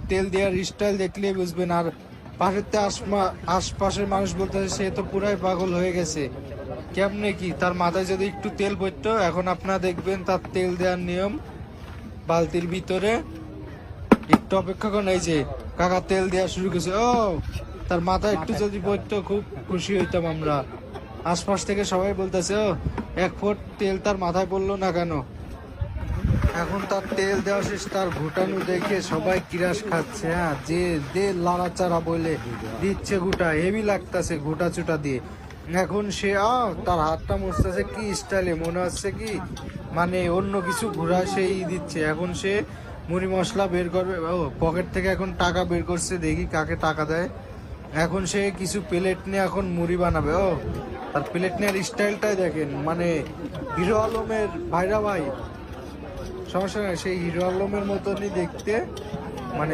তেল দেওয়ার স্টাইল দেখলেই বুঝবেন। আর পাশেতে আশপাশের মানুষ বলতেছে সে তো পুরাই পাগল হয়ে গেছে। কেমনে কি তার মাথায় যদি একটু তেল পড়তো। এখন আপনারা দেখবেন তার তেল দেওয়ার নিয়ম। বালতির ভিতরে একটু অপেক্ষা করেন, এই যে কাকা তেল দেওয়া শুরু করেছে। ও তার মাথায় একটু যদি পড়তো খুব খুশি হইতাম আমরা। আশপাশ থেকে সবাই বলতেছে ও 1 ফুট তেল তার মাথায় পড়লো না কেন। এখন তার তেল দেওয়া শেষ, তার ঘুটানো দেখে সবাই কিরাস খাচ্ছে। হ্যাঁ, যে দে লাড়াচাড়া বলে দিচ্ছে, ঘুটা হেভি লাগতেছে ঘুটা চুটা দিয়ে। এখন সে তার হাতটা মুছতেছে কি স্টাইলে, মনে হচ্ছে কি মানে অন্য কিছু ঘোরা সেই দিচ্ছে। এখন সে মুড়ি মশলা বের করবে। ও পকেট থেকে এখন টাকা বের করছে, দেখি কাকে টাকা দেয়। এখন সে কিছু প্লেট নিয়ে এখন মুড়ি বানাবে। ও তার প্লেট নেওয়ার স্টাইলটাই দেখেন, মানে হিরো আলমের ভাইরা ভাই, সমস্যা নাই, সেই হিরো আলমের মতনই দেখতে, মানে